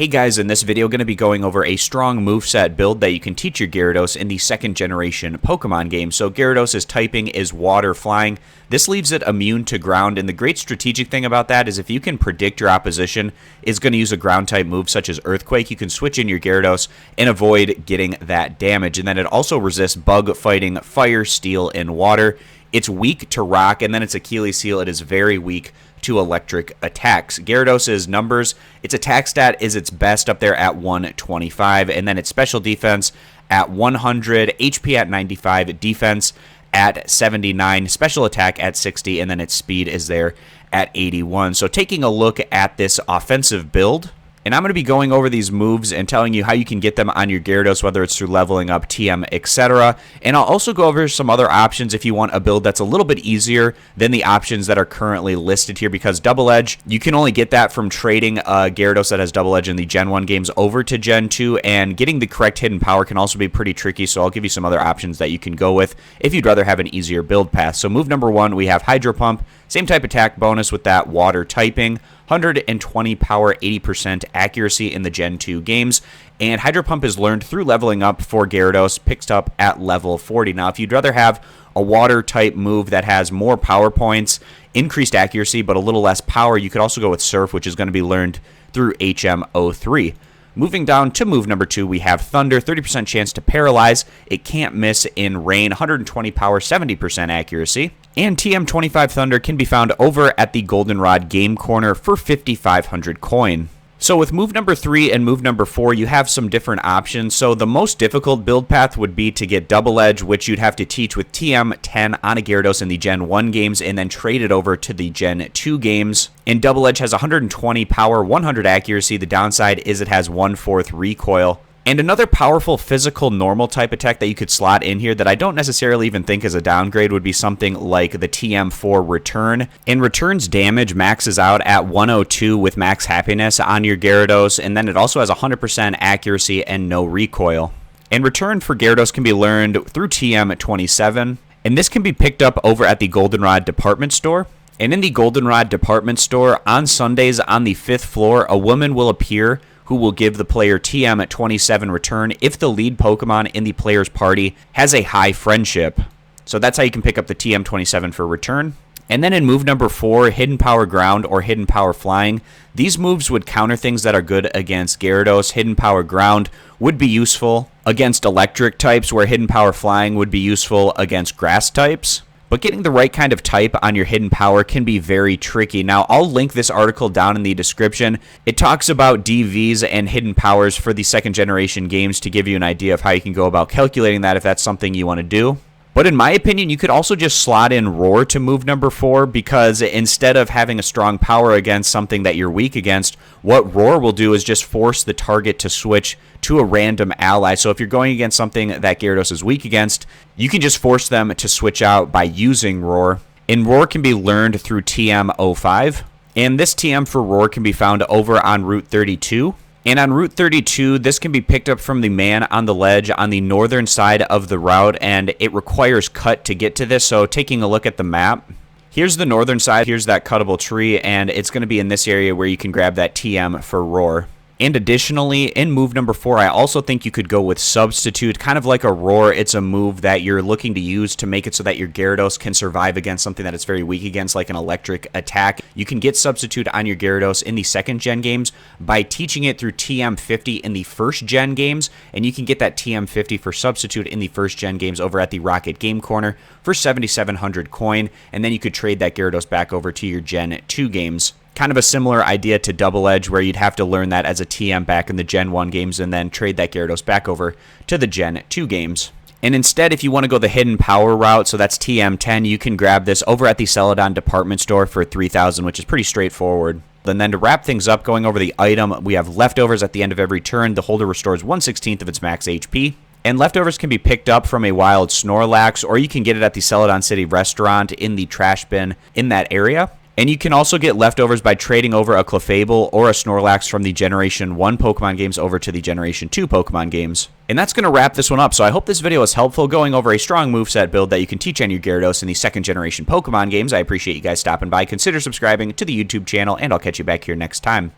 Hey guys, in this video, going to be going over a strong moveset build that you can teach your Gyarados in the second generation Pokemon game. So Gyarados' typing is water flying. This leaves it immune to ground, and the great strategic thing about that is if you can predict your opposition is going to use a ground type move such as Earthquake, you can switch in your Gyarados and avoid getting that damage. And then it also resists bug fighting, fire, steel, and water. It's weak to rock, and then its Achilles heel, it is very weak to electric attacks. Gyarados' numbers, its attack stat is its best up there at 125, and then its special defense at 100, HP at 95, defense at 79, special attack at 60, and then its speed is there at 81. So taking a look at this offensive build, and I'm going to be going over these moves and telling you how you can get them on your Gyarados, whether it's through leveling up, TM, etc. And I'll also go over some other options if you want a build that's a little bit easier than the options that are currently listed here, because Double Edge, you can only get that from trading a Gyarados that has Double Edge in the Gen 1 games over to Gen 2, and getting the correct hidden power can also be pretty tricky, so I'll give you some other options that you can go with if you'd rather have an easier build path. So move number 1, we have Hydro Pump, same type attack bonus with that water typing, 120 power, 80% accuracy in the Gen 2 games, and Hydro Pump is learned through leveling up for Gyarados, picked up at level 40. Now, if you'd rather have a water type move that has more power points, increased accuracy, but a little less power, you could also go with Surf, which is going to be learned through HM03. Moving down to move number 2, we have Thunder, 30% chance to paralyze. It can't miss in rain, 120 power, 70% accuracy. And TM25 Thunder can be found over at the Goldenrod Game Corner for 5,500 coin. So with move number 3 and move number 4, you have some different options. So the most difficult build path would be to get Double Edge, which you'd have to teach with TM10 on a Gyarados in the Gen 1 games and then trade it over to the Gen 2 games. And Double Edge has 120 power, 100 accuracy. The downside is it has 1/4 recoil. And another powerful physical normal type attack that you could slot in here that I don't necessarily even think is a downgrade would be something like the TM4 Return. And Return's damage maxes out at 102 with max happiness on your Gyarados, and then it also has 100% accuracy and no recoil. And Return for Gyarados can be learned through TM27, and this can be picked up over at the Goldenrod department store. And in the Goldenrod department store, on Sundays on the 5th floor, a woman will appear who will give the player TM27 Return if the lead Pokemon in the player's party has a high friendship. So that's how you can pick up the TM27 for Return. And then in move number 4, Hidden Power Ground or Hidden Power Flying. These moves would counter things that are good against Gyarados. Hidden Power Ground would be useful against electric types, where Hidden Power Flying would be useful against grass types. But getting the right kind of type on your hidden power can be very tricky. Now, I'll link this article down in the description. It talks about DVs and hidden powers for the second generation games to give you an idea of how you can go about calculating that if that's something you want to do. But in my opinion, you could also just slot in Roar to move number 4, because instead of having a strong power against something that you're weak against, what Roar will do is just force the target to switch to a random ally. So if you're going against something that Gyarados is weak against, you can just force them to switch out by using Roar. And Roar can be learned through TM05. And this TM for Roar can be found over on Route 32. And on Route 32, this can be picked up from the man on the ledge on the northern side of the route, and it requires cut to get to this. So taking a look at the map, here's the northern side, here's that cuttable tree, and it's going to be in this area where you can grab that TM for Roar. And additionally, in move number 4, I also think you could go with Substitute, kind of like a Roar. It's a move that you're looking to use to make it so that your Gyarados can survive against something that it's very weak against, like an electric attack. You can get Substitute on your Gyarados in the second gen games by teaching it through TM50 in the first gen games, and you can get that TM50 for Substitute in the first gen games over at the Rocket Game Corner for 7,700 coin, and then you could trade that Gyarados back over to your Gen 2 games. Kind of a similar idea to Double Edge, where you'd have to learn that as a TM back in the Gen 1 games and then trade that Gyarados back over to the Gen 2 games. And instead, if you want to go the hidden power route, so that's TM10, you can grab this over at the Celadon department store for 3,000, which is pretty straightforward. And then to wrap things up, going over the item, we have Leftovers at the end of every turn. The holder restores 1/16 of its max HP. And Leftovers can be picked up from a wild Snorlax, or you can get it at the Celadon City restaurant in the trash bin in that area. And you can also get Leftovers by trading over a Clefable or a Snorlax from the Generation 1 Pokemon games over to the Generation 2 Pokemon games. And that's going to wrap this one up, so I hope this video was helpful going over a strong moveset build that you can teach on your Gyarados in the second generation Pokemon games. I appreciate you guys stopping by. Consider subscribing to the YouTube channel, and I'll catch you back here next time.